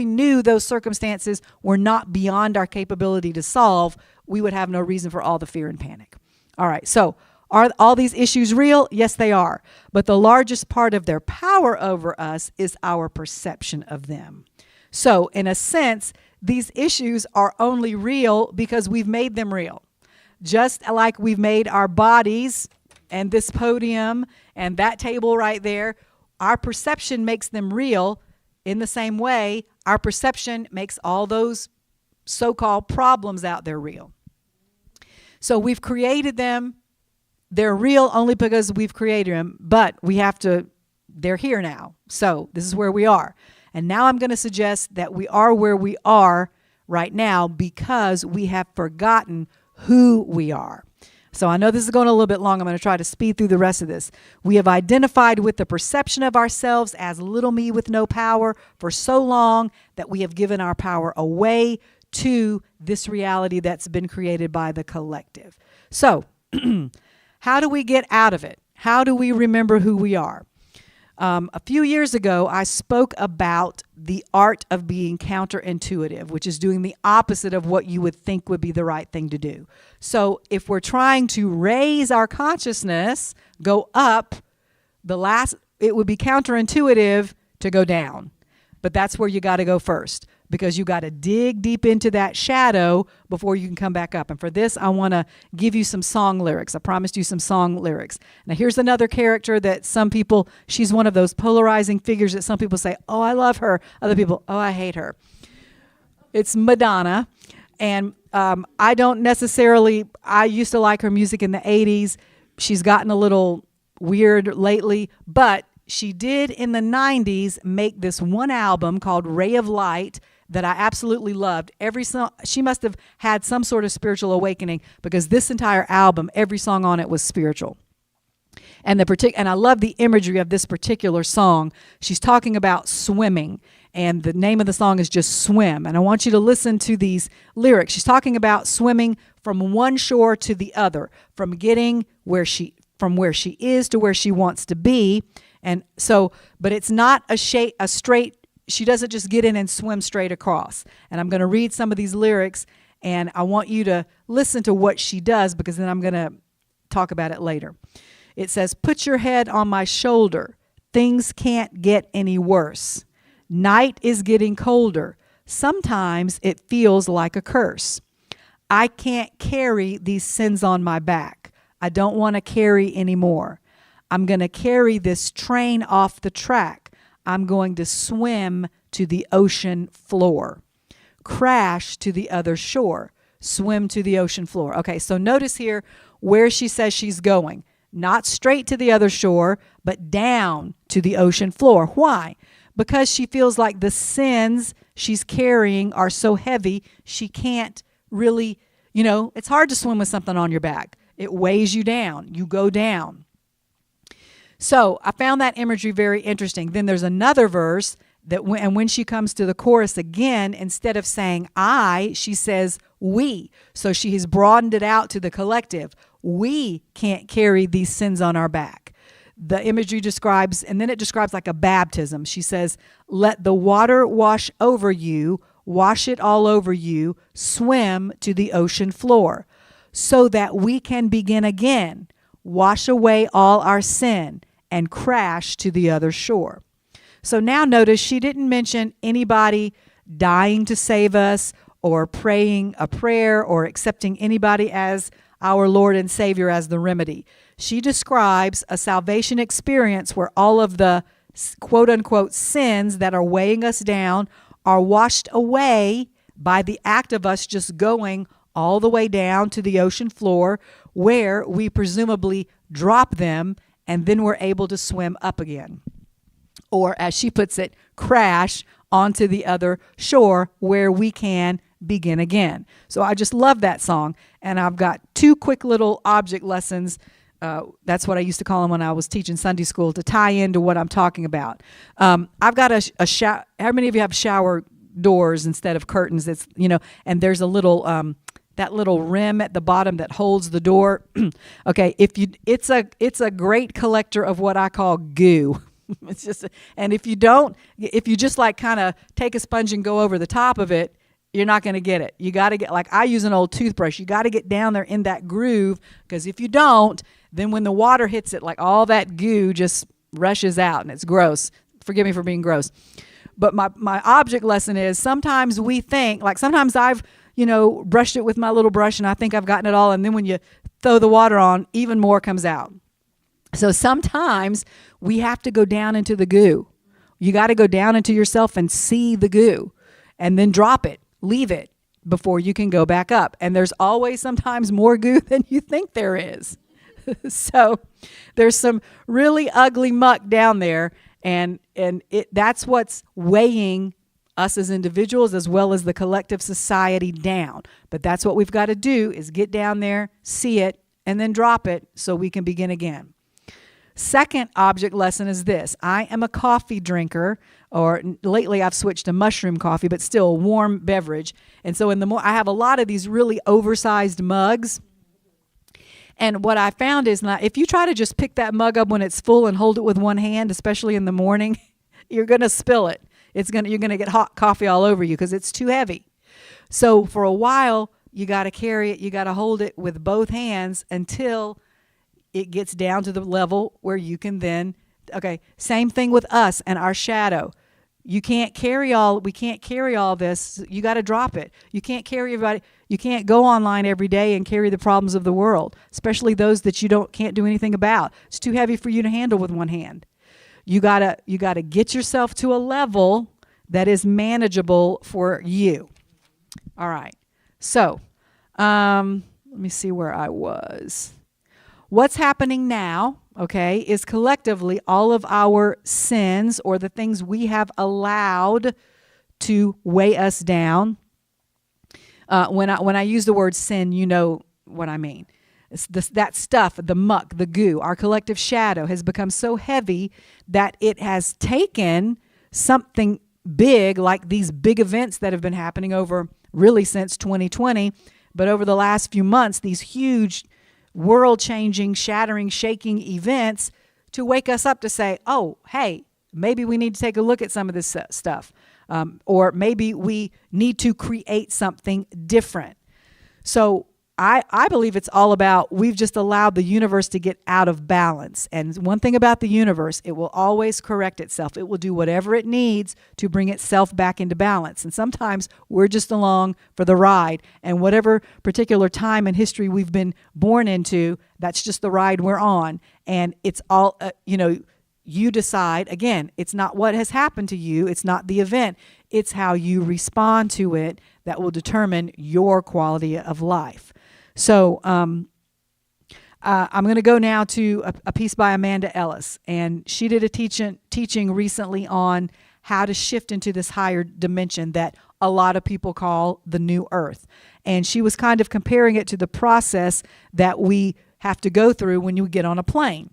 knew those circumstances were not beyond our capability to solve, we would have no reason for all the fear and panic. All right, so are all these issues real? Yes, they are. But the largest part of their power over us is our perception of them. So, in a sense, these issues are only real because we've made them real. Just like we've made our bodies and this podium and that table right there, our perception makes them real. In the same way, our perception makes all those so-called problems out there real. So we've created them. They're real only because we've created them, but they're here now. So this is where we are. And now I'm going to suggest that we are where we are right now because we have forgotten who we are. So I know this is going a little bit long. I'm going to try to speed through the rest of this. We have identified with the perception of ourselves as little me with no power for so long that we have given our power away to this reality that's been created by the collective. So how do we get out of it? How do we remember who we are? A few years ago, I spoke about the art of being counterintuitive, which is doing the opposite of what you would think would be the right thing to do. So if we're trying to raise our consciousness, go up, it would be counterintuitive to go down. But that's where you got to go first, because you got to dig deep into that shadow before you can come back up. And for this, I want to give you some song lyrics. I promised you some song lyrics. Now, here's another character that she's one of those polarizing figures that some people say, oh, I love her. Other people, oh, I hate her. It's Madonna. And I used to like her music in the 80s. She's gotten a little weird lately, but she did in the 90s make this one album called Ray of Light that I absolutely loved. Every song, she must have had some sort of spiritual awakening, because this entire album, every song on it was spiritual. And I love the imagery of this particular song. She's talking about swimming, and the name of the song is just Swim. And I want you to listen to these lyrics. She's talking about swimming from one shore to the other, from getting from where she is to where she wants to be. And so, but it's not a straight, she doesn't just get in and swim straight across. And I'm going to read some of these lyrics, and I want you to listen to what she does, because then I'm going to talk about it later. It says, put your head on my shoulder. Things can't get any worse. Night is getting colder. Sometimes it feels like a curse. I can't carry these sins on my back. I don't want to carry anymore. I'm going to carry this train off the track. I'm going to swim to the ocean floor. Crash to the other shore. Swim to the ocean floor. Okay, so notice here where she says she's going. Not straight to the other shore, but down to the ocean floor. Why? Because she feels like the sins she's carrying are so heavy, she can't really, it's hard to swim with something on your back. It weighs you down. You go down. So I found that imagery very interesting. Then there's another verse when she comes to the chorus again, instead of saying I, she says we. So she has broadened it out to the collective. We can't carry these sins on our back. The imagery describes like a baptism. She says, let the water wash over you, wash it all over you, swim to the ocean floor, so that we can begin again. Wash away all our sin and crash to the other shore. So now notice she didn't mention anybody dying to save us, or praying a prayer, or accepting anybody as our Lord and Savior as the remedy. She describes a salvation experience where all of the quote unquote sins that are weighing us down are washed away by the act of us just going all the way down to the ocean floor, where we presumably drop them, and then we're able to swim up again. Or, as she puts it, crash onto the other shore, where we can begin again. So I just love that song. And I've got two quick little object lessons. That's what I used to call them when I was teaching Sunday school, to tie into what I'm talking about. I've got a shower. How many of you have shower doors instead of curtains. It's, and there's a little, that little rim at the bottom that holds the door. Okay. It's a great collector of what I call goo. It's just, and if you just like kind of take a sponge and go over the top of it, you're not going to get it. You got to get, like I use an old toothbrush. You got to get down there in that groove, because if you don't, then when the water hits it, like all that goo just rushes out and it's gross. Forgive me for being gross. But my object lesson is, sometimes we think, like sometimes I've, brushed it with my little brush and I think I've gotten it all. And then when you throw the water on, even more comes out. So sometimes we have to go down into the goo. You got to go down into yourself and see the goo and then drop it, leave it before you can go back up. And there's always sometimes more goo than you think there is. So there's some really ugly muck down there, and that's what's weighing us as individuals as well as the collective society down. But that's what we've got to do, is get down there, see it, and then drop it so we can begin again. Second object lesson is this. I am a coffee drinker, or lately I've switched to mushroom coffee, but still a warm beverage. And so I have a lot of these really oversized mugs. And what I found is, if you try to just pick that mug up when it's full and hold it with one hand, especially in the morning, you're going to spill it. You're going to get hot coffee all over you because it's too heavy. So for a while, you got to carry it. You got to hold it with both hands until it gets down to the level where you can then, okay, same thing with us and our shadow. We can't carry all this. You got to drop it. You can't carry everybody. You can't go online every day and carry the problems of the world, especially those that you can't do anything about. It's too heavy for you to handle with one hand. You gotta get yourself to a level that is manageable for you. All right. So, let me see where I was. What's happening now, okay, is collectively all of our sins, or the things we have allowed to weigh us down. When I use the word sin, you know what I mean. That stuff, the muck, the goo, our collective shadow has become so heavy that it has taken something big, like these big events that have been happening over really since 2020, but over the last few months, these huge world-changing, shattering, shaking events, to wake us up to say, oh, hey, maybe we need to take a look at some of this stuff. Or maybe we need to create something different. So I believe it's all about, we've just allowed the universe to get out of balance. And one thing about the universe, it will always correct itself. It will do whatever it needs to bring itself back into balance. And sometimes we're just along for the ride. And whatever particular time in history we've been born into, that's just the ride we're on. And it's all, you decide. Again, it's not what has happened to you. It's not the event. It's how you respond to it that will determine your quality of life. So I'm going to go now to a piece by Amanda Ellis. And she did a teaching recently on how to shift into this higher dimension that a lot of people call the new earth. And she was kind of comparing it to the process that we have to go through when you get on a plane.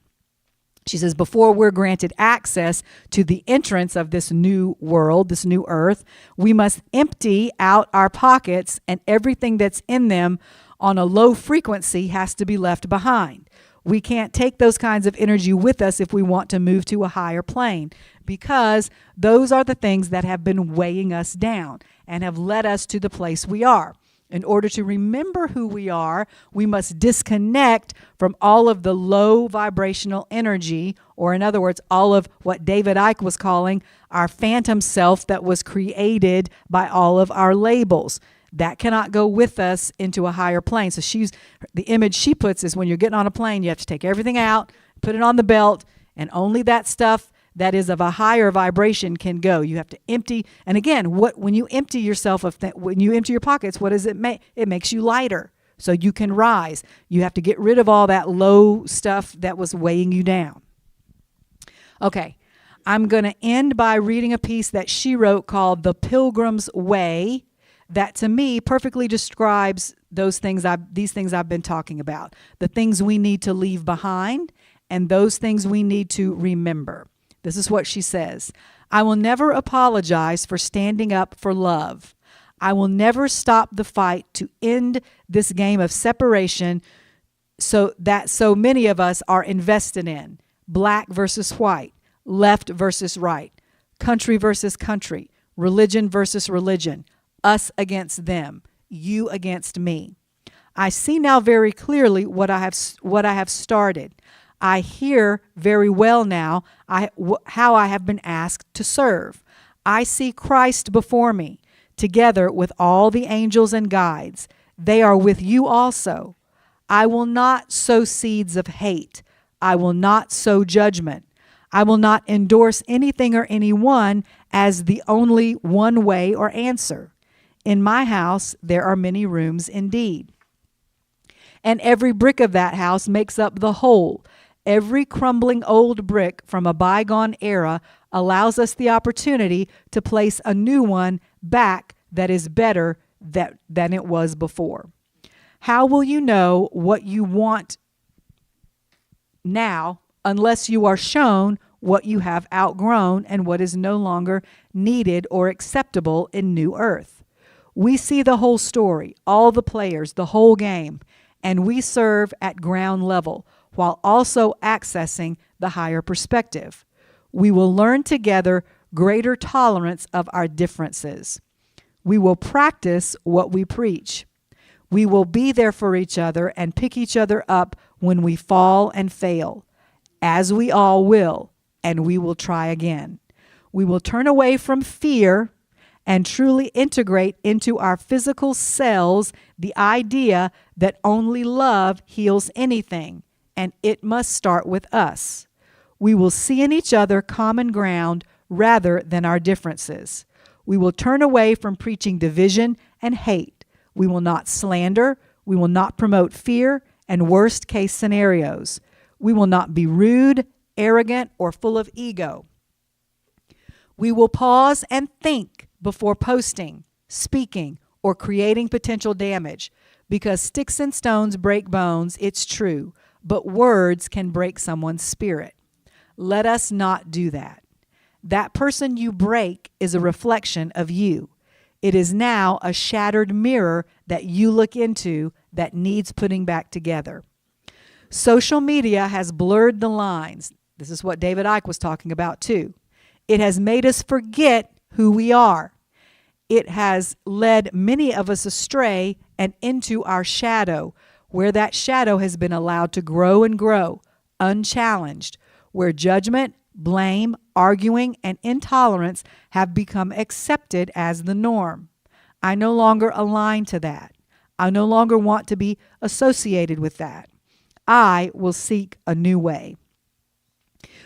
She says, before we're granted access to the entrance of this new world, this new earth, we must empty out our pockets, and everything that's in them on a low frequency has to be left behind. We can't take those kinds of energy with us if we want to move to a higher plane, because those are the things that have been weighing us down and have led us to the place we are. In order to remember who we are, we must disconnect from all of the low vibrational energy, or in other words, all of what David Icke was calling our phantom self that was created by all of our labels. That cannot go with us into a higher plane. So the image she puts is, when you're getting on a plane, you have to take everything out, put it on the belt, and only that stuff that is of a higher vibration can go. You have to empty. And again, when you empty yourself when you empty your pockets, what does it make? It makes you lighter, so you can rise. You have to get rid of all that low stuff that was weighing you down. Okay, I'm going to end by reading a piece that she wrote called "The Pilgrim's Way," that to me perfectly describes these things I've been talking about. The things we need to leave behind and those things we need to remember. This is what she says. I will never apologize for standing up for love. I will never stop the fight to end this game of separation so many of us are invested in. Black versus white, left versus right, country versus country, religion versus religion, us against them, you against me. I see now very clearly what I have started. I hear very well now how I have been asked to serve. I see Christ before me, together with all the angels and guides. They are with you also. I will not sow seeds of hate. I will not sow judgment. I will not endorse anything or anyone as the only one way or answer. In my house there are many rooms indeed. And every brick of that house makes up the whole. Every crumbling old brick from a bygone era allows us the opportunity to place a new one back that is better than it was before. How will you know what you want now unless you are shown what you have outgrown and what is no longer needed or acceptable in new earth? We see the whole story, all the players, the whole game, and we serve at ground level while also accessing the higher perspective. We will learn together greater tolerance of our differences. We will practice what we preach. We will be there for each other and pick each other up when we fall and fail, as we all will, and we will try again. We will turn away from fear and truly integrate into our physical cells the idea that only love heals anything, and it must start with us. We will see in each other common ground rather than our differences. We will turn away from preaching division and hate. We will not slander. We will not promote fear and worst case scenarios. We will not be rude, arrogant, or full of ego. We will pause and think before posting, speaking, or creating potential damage, because sticks and stones break bones, it's true, but words can break someone's spirit. Let us not do that. That person you break is a reflection of you. It is now a shattered mirror that you look into that needs putting back together. Social media has blurred the lines. This is what David Icke was talking about too. It has made us forget who we are. It has led many of us astray and into our shadow, where that shadow has been allowed to grow and grow, unchallenged, where judgment, blame, arguing, and intolerance have become accepted as the norm. I no longer align to that. I no longer want to be associated with that. I will seek a new way.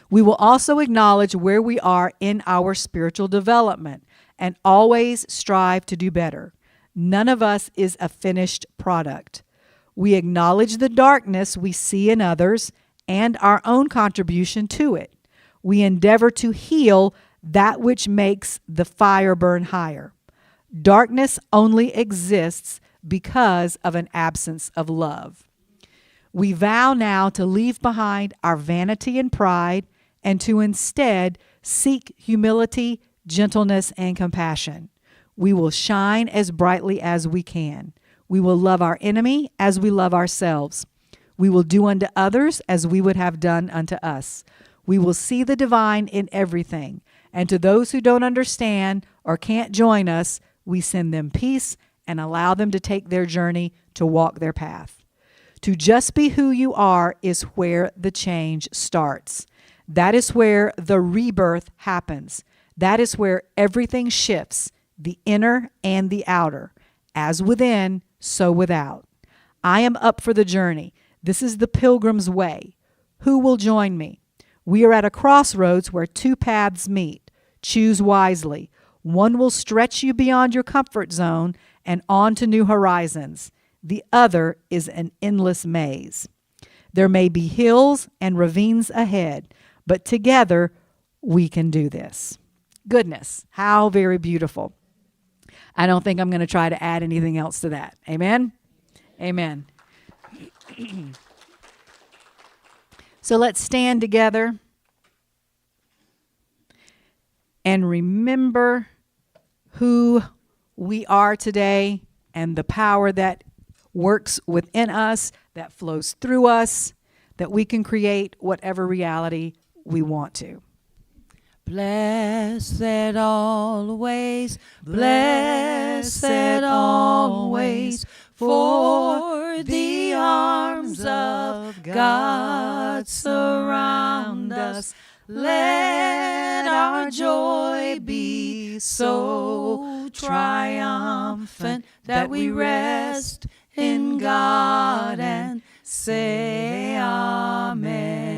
We will also acknowledge where we are in our spiritual development and always strive to do better. None of us is a finished product. We acknowledge the darkness we see in others and our own contribution to it. We endeavor to heal that which makes the fire burn higher. Darkness only exists because of an absence of love. We vow now to leave behind our vanity and pride and to instead seek humility, gentleness, and compassion. We will shine as brightly as we can. We will love our enemy as we love ourselves. We will do unto others as we would have done unto us. We will see the divine in everything. And to those who don't understand or can't join us, we send them peace and allow them to take their journey to walk their path. To just be who you are is where the change starts. That is where the rebirth happens. That is where everything shifts, the inner and the outer. As within, so without. I am up for the journey. This is the pilgrim's way. Who will join me? We are at a crossroads where two paths meet. Choose wisely. One will stretch you beyond your comfort zone and on to new horizons. The other is an endless maze. There may be hills and ravines ahead, but together we can do this. Goodness, how very beautiful. I don't think I'm going to try to add anything else to that. Amen? Amen. So let's stand together and remember who we are today and the power that works within us, that flows through us, that we can create whatever reality we want to. Blessed always, blessed always, for the arms of God surround us. Let our joy be so triumphant that we rest in God and say amen.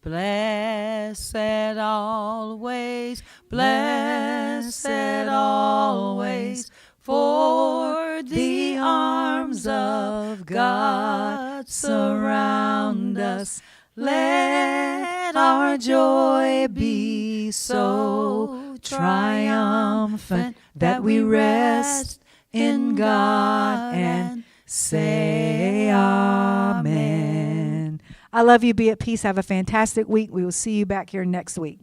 Blessed always, blessed always, for the arms of God surround us. Let our joy be so triumphant that we rest in God and say amen. I love you. Be at peace. Have a fantastic week. We will see you back here next week.